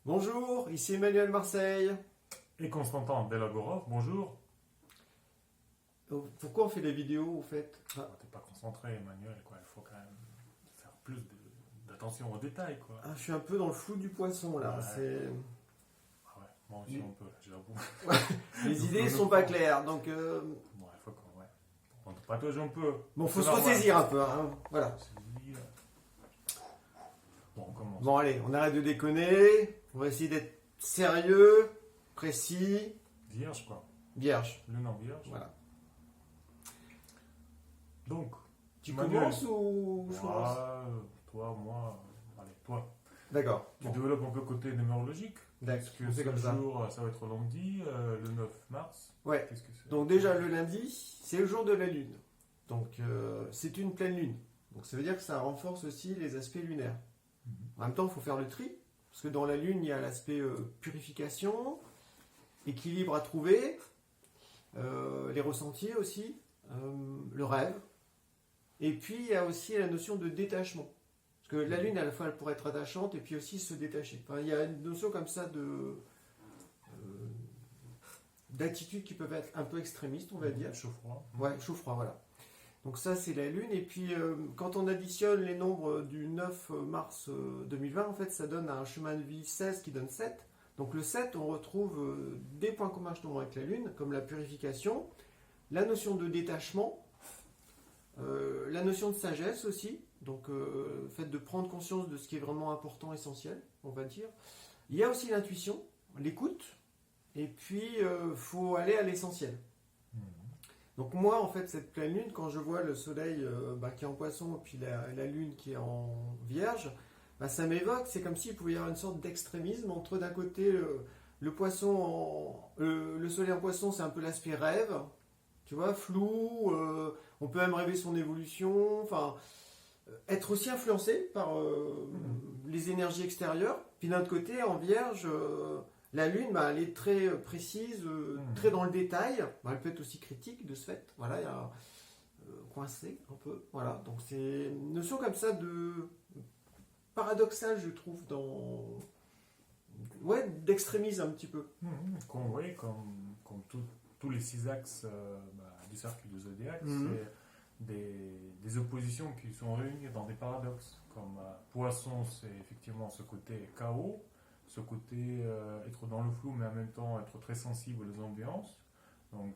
Bonjour, ici Emmanuel Marseille. Et Constantin Belagorov, bonjour. Pourquoi on fait des vidéos au fait? T'es pas concentré, Emmanuel, quoi. Il faut quand même faire plus d'attention aux détails, quoi. Je suis un peu dans le flou du poisson là. Ouais. Ah ouais, moi aussi un peu, là, j'avoue. Les idées sont pas claires, donc Bon, il faut qu'on on patauge un peu. bon, faut C'est se normal. ressaisir un peu, hein. Voilà. Bon, on commence. Bon allez, on arrête de déconner. On va essayer d'être sérieux, précis, Vierge, quoi. vierge. Lune en vierge. Voilà. Donc, Tu Emmanuel. commences ou je commence? Toi, moi, allez, toi. D'accord. Tu Bon. développes un peu le côté numérologique. D'accord. Parce que On fait ce comme ça. jour, ça va être lundi, le 9 mars. Ouais. Qu'est-ce que c'est? Donc déjà le lundi, c'est le jour de la lune. Donc c'est une pleine lune. Donc ça veut dire que ça renforce aussi les aspects lunaires. Mhm. En même temps, il faut faire le tri, parce que dans la lune, il y a l'aspect purification, équilibre à trouver, les ressentis aussi, le rêve. Et puis il y a aussi la notion de détachement. Parce que la lune, à la fois, elle pourrait être attachante et puis aussi se détacher. Enfin, il y a une notion comme ça d'attitudes qui peuvent être un peu extrémistes, on va dire. Chaud-froid. Ouais, chaud-froid, voilà. Donc ça, c'est la Lune. Et puis, quand on additionne les nombres du 9 mars 2020, en fait, ça donne un chemin de vie 16 qui donne 7. Donc le 7, on retrouve des points communs justement avec la Lune, comme la purification, la notion de détachement, la notion de sagesse aussi, donc le fait de prendre conscience de ce qui est vraiment important, essentiel, on va dire. Il y a aussi l'intuition, l'écoute, et puis il faut aller à l'essentiel. Mhm. Donc moi, en fait, cette pleine lune, quand je vois le soleil qui est en poisson et puis la lune qui est en vierge, ça m'évoque, c'est comme s'il pouvait y avoir une sorte d'extrémisme entre d'un côté le poisson, le soleil en poisson, c'est un peu l'aspect rêve, tu vois, flou, on peut même rêver son évolution, enfin, être aussi influencé par les énergies extérieures. Puis d'un autre côté, en vierge... la lune, elle est très précise, très dans le détail. Elle peut être aussi critique de ce fait. Voilà, il y a coincé un peu. Voilà, donc c'est une notion comme ça de paradoxale, je trouve, d'extrémisme un petit peu. Oui, comme tous les six axes du cercle du zodiaque, Mhm. c'est des oppositions qui sont réunies dans des paradoxes. Comme Poisson, c'est effectivement ce côté chaos, ce côté être dans le flou, mais en même temps être très sensible aux ambiances. Donc,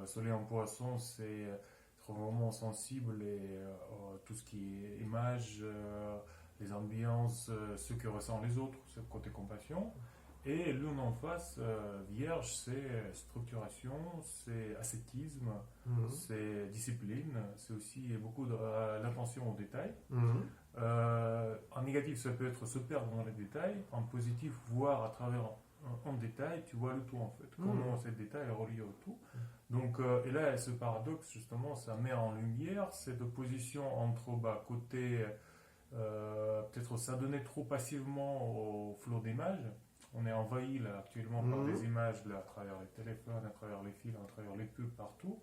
Soleil en Poisson, c'est être vraiment sensible et tout ce qui est image, les ambiances, ce que ressentent les autres, ce côté compassion. Et Lune en face, Vierge, c'est structuration, c'est ascétisme, Mhm. c'est discipline, c'est aussi beaucoup l'attention aux détails. Mhm. En négatif, ça peut être se perdre dans les détails. En positif, voir à travers un détail, tu vois le tout en fait. Comment ces détails sont reliés au tout. Donc, et là, ce paradoxe, justement, ça met en lumière cette opposition entre côté, peut-être s'adonner trop passivement au flot d'images. On est envahi là actuellement par des images là, à travers les téléphones, à travers les fils, à travers les pubs, partout.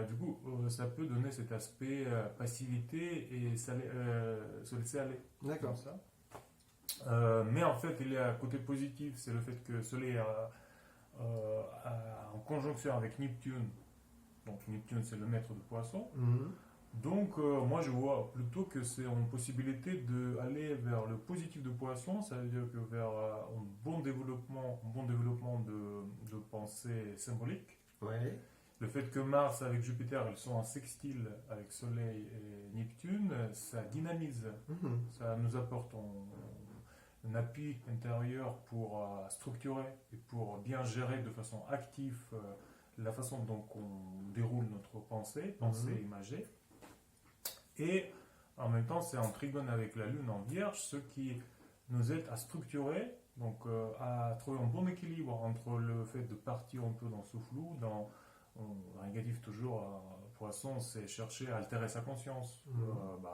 Du coup, ça peut donner cet aspect passivité et se laisser aller. D'accord. Comme ça. Mais en fait, il y a un côté positif, c'est le fait que le Soleil en conjonction avec Neptune. Donc Neptune, c'est le maître de Poisson. Mhm. Donc moi, je vois plutôt que c'est une possibilité d'aller vers le positif de Poisson, ça veut dire que vers un bon développement de pensée symbolique. Ouais. Le fait que Mars avec Jupiter, ils sont en sextile avec Soleil et Neptune, ça dynamise, Mhm. ça nous apporte un appui intérieur pour structurer et pour bien gérer de façon active la façon dont on déroule notre pensée imagée. Et en même temps, c'est en trigone avec la Lune en Vierge, ce qui nous aide à structurer, donc à trouver un bon équilibre entre le fait de partir un peu dans ce flou, dans négatif toujours, Poisson, c'est chercher à altérer sa conscience.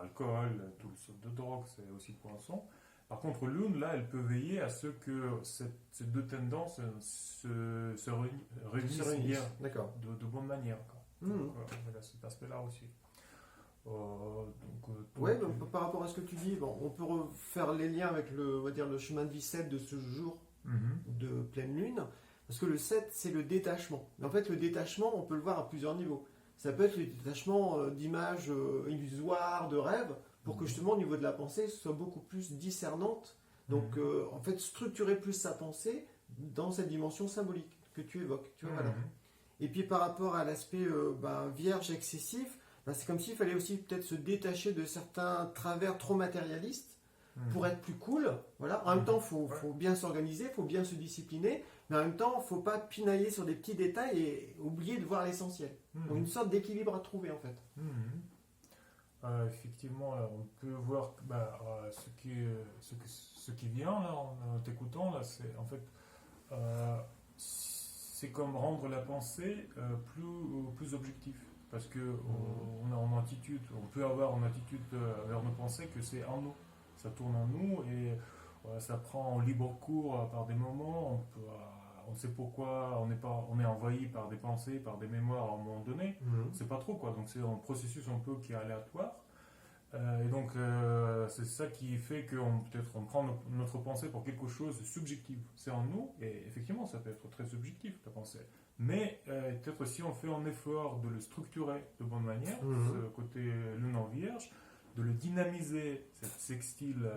Alcool, tout le sorte de drogue, c'est aussi Poisson. Par contre, Lune, là, elle peut veiller à ce que ces deux tendances se réunissent bien, de bonne manière. Donc, il y a cet aspect-là aussi. par rapport à ce que tu dis, bon, on peut faire les liens avec on va dire, le chemin de vie 7 de ce jour Mhm. de pleine lune, parce que le 7, c'est le détachement. Mais en fait, le détachement, on peut le voir à plusieurs niveaux. Ça peut être le détachement d'images illusoires, de rêves, pour que justement, au niveau de la pensée, ce soit beaucoup plus discernante. Donc, en fait, structurer plus sa pensée dans cette dimension symbolique que tu évoques. Tu vois, voilà. Et puis, par rapport à l'aspect vierge excessif, c'est comme s'il fallait aussi peut-être se détacher de certains travers trop matérialistes pour être plus cool. Voilà. En même temps, il faut bien s'organiser, il faut bien se discipliner, mais en même temps, il ne faut pas pinailler sur des petits détails et oublier de voir l'essentiel. Donc une sorte d'équilibre à trouver en fait. Effectivement, là, on peut voir que, ce qui vient là, en t'écoutant, là, c'est en fait, c'est comme rendre la pensée plus objective. Parce que on peut avoir en attitude vers nos pensées que c'est en nous. Ça tourne en nous et ça prend en libre cours par des moments. On sait pourquoi on est envahi par des pensées, par des mémoires à un moment donné. C'est pas trop quoi. Donc c'est un processus un peu qui est aléatoire. Et donc c'est ça qui fait qu'on peut-être on prend notre pensée pour quelque chose de subjectif. C'est en nous et effectivement ça peut être très subjectif la pensée. Mais peut-être si on fait un effort de le structurer de bonne manière, ce côté lune en vierge, de le dynamiser, cette sextile,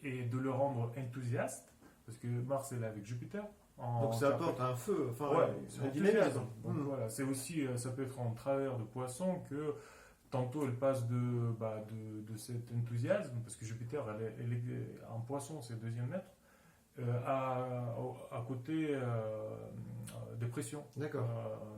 et de le rendre enthousiaste, parce que Mars est là avec Jupiter. Donc ça apporte un feu, enfin un un dynamisme. Donc voilà, c'est aussi, ça peut être en travers de Poisson que tantôt elle passe de cet enthousiasme, parce que Jupiter, elle est en Poisson, c'est le deuxième maître, à côté dépression,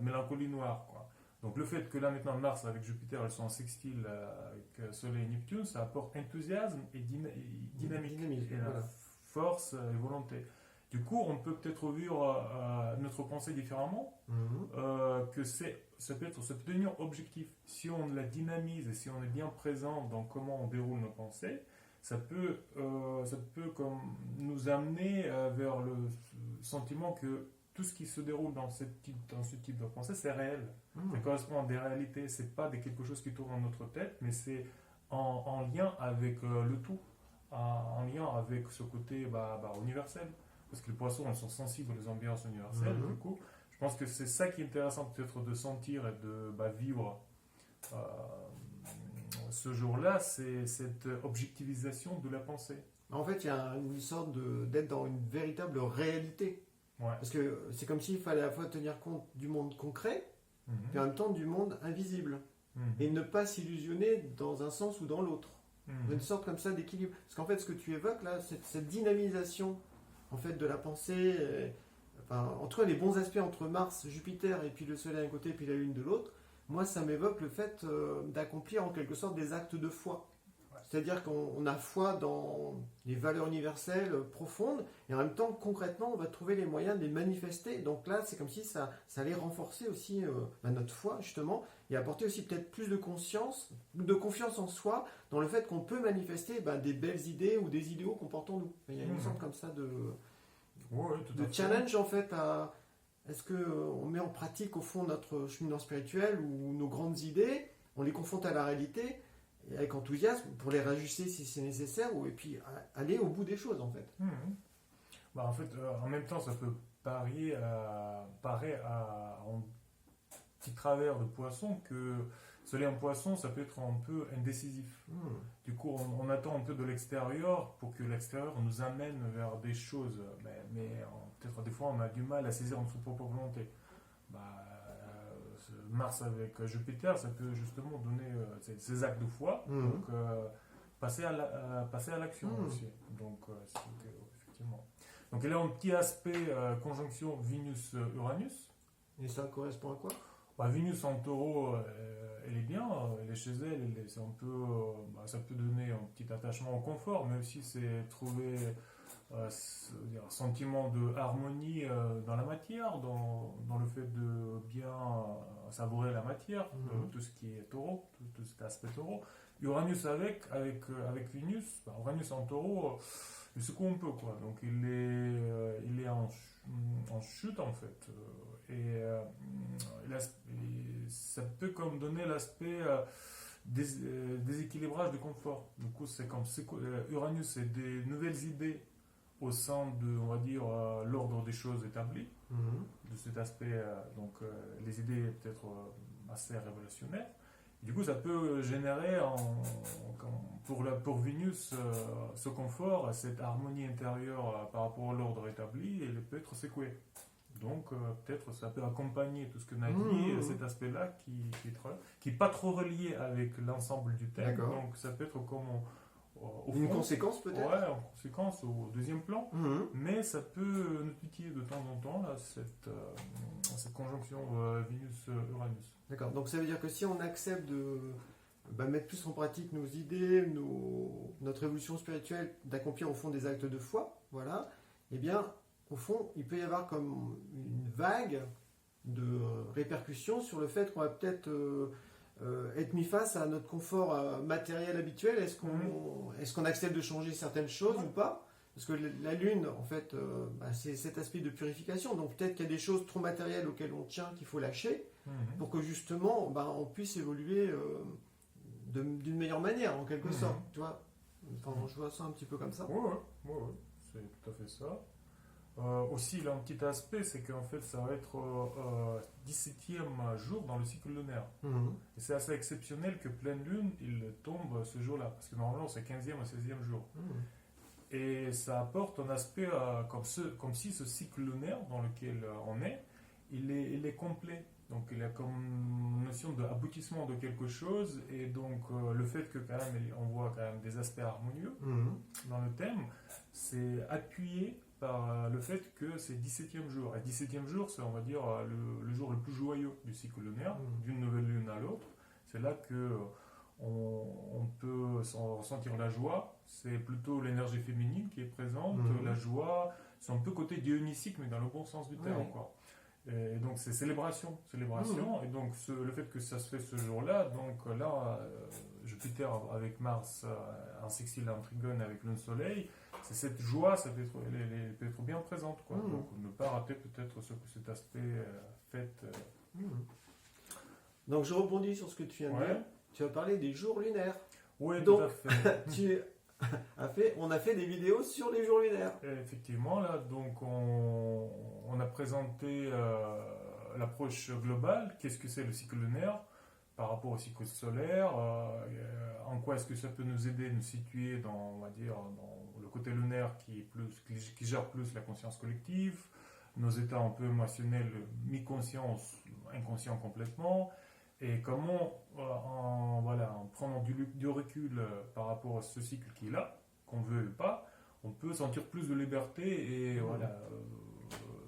mélancolie noire, quoi. Donc le fait que là maintenant Mars avec Jupiter elles sont en sextile avec Soleil et Neptune, ça apporte enthousiasme et dynamique et la force et volonté. Du coup, on peut peut-être vivre notre pensée différemment, que ça peut devenir objectif. Si on la dynamise et si on est bien présent dans comment on déroule nos pensées, ça peut comme nous amener vers le sentiment que tout ce qui se déroule dans ce type de pensée, c'est réel. Ça correspond à des réalités. C'est pas quelque chose qui tourne dans notre tête, mais c'est en lien avec le tout, en lien avec ce côté universel. Parce que les poissons, elles sont sensibles aux ambiances universelles. Du coup, je pense que c'est ça qui est intéressant peut-être de sentir et de vivre ce jour-là, c'est cette objectivisation de la pensée. En fait, il y a une sorte d'être dans une véritable réalité. Parce que c'est comme s'il fallait à la fois tenir compte du monde concret, et en même temps du monde invisible. Et ne pas s'illusionner dans un sens ou dans l'autre. Une sorte comme ça d'équilibre. Parce qu'en fait, ce que tu évoques là, cette dynamisation en fait, de la pensée, en tout cas les bons aspects entre Mars, Jupiter et puis le Soleil d'un côté et puis la Lune de l'autre, moi ça m'évoque le fait d'accomplir en quelque sorte des actes de foi. C'est-à-dire qu'on a foi dans les valeurs universelles profondes et en même temps concrètement on va trouver les moyens de les manifester. Donc là c'est comme si ça allait renforcer aussi notre foi justement et apporter aussi peut-être plus de conscience, de confiance en soi dans le fait qu'on peut manifester des belles idées ou des idéaux qu'on porte en nous. Il y a une sorte comme ça de challenge en fait à est-ce qu'on met en pratique au fond notre cheminement spirituel ou nos grandes idées, on les confronte à la réalité et avec enthousiasme pour les rajuster si c'est nécessaire et puis aller au bout des choses en fait. En fait, en même temps ça peut paraître un petit travers de Poisson que Soleil en Poisson ça peut être un peu indécisif. Du coup on attend un peu de l'extérieur pour que l'extérieur nous amène vers des choses mais peut-être des fois on a du mal à saisir notre propre volonté. Mars avec Jupiter, ça peut justement donner ces actes de foi, donc passer à l'action aussi. Donc, effectivement. Donc, il y a un petit aspect conjonction Vénus-Uranus. Et ça correspond à quoi? Vénus en taureau, elle est bien, elle est chez elle, c'est un peu, ça peut donner un petit attachement au confort, mais aussi c'est trouver un sentiment de harmonie dans la matière, dans le fait de bien savourer la matière, tout ce qui est taureau, tout cet aspect taureau. Uranus avec Vénus, Uranus en taureau, il secoue un peu quoi, donc il est en chute en fait, et ça peut comme donner l'aspect déséquilibrage de confort. Du coup, c'est comme Uranus, c'est des nouvelles idées au sein de, on va dire, l'ordre des choses établies, de cet aspect, les idées peut-être assez révolutionnaires. Du coup, ça peut générer, pour Vénus, ce confort, cette harmonie intérieure par rapport à l'ordre établi, elle peut être secouée. Donc, peut-être ça peut accompagner tout ce que Nagui, cet aspect-là qui n'est pas trop relié avec l'ensemble du thème. D'accord. Donc, ça peut être comme une conséquence peut-être. Ouais, en conséquence au deuxième plan. Mais ça peut nous titiller de temps en temps, là, cette conjonction Vénus-Uranus. D'accord. Donc, ça veut dire que si on accepte de mettre plus en pratique nos idées, notre évolution spirituelle, d'accomplir au fond des actes de foi, voilà, eh bien, au fond, il peut y avoir comme une vague de répercussions sur le fait qu'on va peut-être être mis face à notre confort matériel habituel. Est-ce qu'on accepte de changer certaines choses ou pas? Parce que la Lune, en fait, c'est cet aspect de purification. Donc peut-être qu'il y a des choses trop matérielles auxquelles on tient qu'il faut lâcher pour que justement on puisse évoluer d'une meilleure manière, en quelque sorte. Tu vois, je vois ça un petit peu comme ça. Ouais, c'est tout à fait ça. Aussi, il y a un petit aspect, c'est qu'en fait, ça va être 17e jour dans le cycle lunaire. Et c'est assez exceptionnel que pleine lune, il tombe ce jour-là. Parce que normalement, c'est 15e et 16e jour. Et ça apporte un aspect comme si ce cycle lunaire dans lequel on est, il est complet. Donc, il y a comme une notion d'aboutissement de quelque chose. Et donc, le fait que quand même, on voit quand même des aspects harmonieux dans le thème, c'est appuyé par le fait que c'est 17e jour. Et 17e jour, c'est, on va dire, le jour le plus joyeux du cycle lunaire, d'une nouvelle lune à l'autre. C'est là que on peut ressentir la joie. C'est plutôt l'énergie féminine qui est présente. La joie, c'est un peu côté dionysique, mais dans le bon sens du terme, quoi. Et donc c'est célébration. Et donc le fait que ça se fait ce jour-là, donc là, Jupiter avec Mars en sextile, en trigone avec le Soleil, c'est cette joie, elle peut être bien présente, quoi. Donc ne pas rater peut-être cet aspect fête. Donc je rebondis sur ce que tu viens de dire. Tu as parlé des jours lunaires. Oui, donc, tout à fait. On a fait des vidéos sur les jours lunaires. Et effectivement, là, donc on a présenté l'approche globale. Qu'est-ce que c'est le cycle lunaire par rapport au cycle solaire? En quoi est-ce que ça peut nous aider, nous situer dans, on va dire, dans le côté lunaire qui gère plus la conscience collective, nos états un peu émotionnels, mi-conscience, inconscient complètement. Et comment, en prenant du recul par rapport à ce cycle qui est là, qu'on veut ou pas, on peut sentir plus de liberté et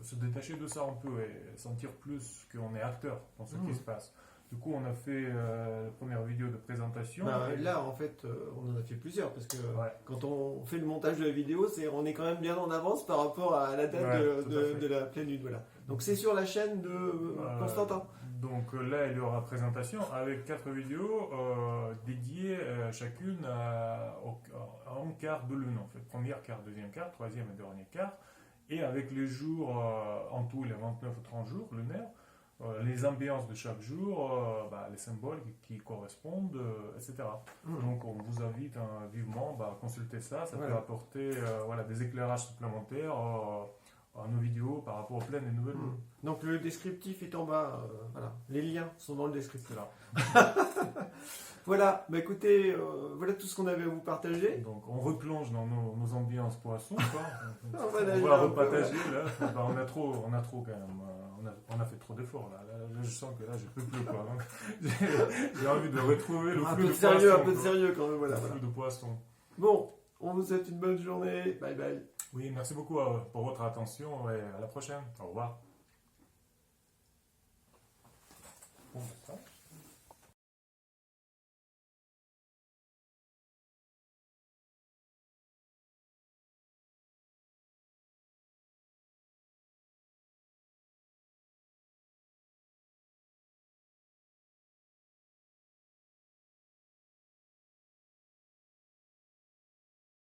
se détacher de ça un peu et sentir plus qu'on est acteur dans ce qui se passe. Du coup, on a fait la première vidéo de présentation. Là, en fait, on en a fait plusieurs parce que quand on fait le montage de la vidéo, on est quand même bien en avance par rapport à la date de la pleine lune. Voilà. Donc, c'est sur la chaîne de Constantin. Donc là, il y aura présentation avec 4 vidéos dédiées chacune à un quart de lune, en fait. Premier quart, deuxième quart, troisième et dernier quart. Et avec les jours, en tout, les 29 ou 30 jours lunaires, les ambiances de chaque jour, les symboles qui correspondent, etc. Donc on vous invite vivement à consulter ça. Ça peut apporter des éclairages supplémentaires à nos vidéos par rapport aux pleines et nouvelles lunes. Donc le descriptif est en bas. Les liens sont dans le descriptif. Là. Voilà, écoutez, voilà tout ce qu'on avait à vous partager. Donc on replonge dans nos ambiances poissons. On va repartager là. On a trop quand même. On a fait trop d'efforts là. Là, je sens que là je peux plus quoi. Donc, j'ai envie de retrouver le flux de poissons. Un peu de sérieux quand même. Voilà. Le flux de poissons. Bon, on vous souhaite une bonne journée. Bye bye. Oui, merci beaucoup pour votre attention et à la prochaine. Au revoir.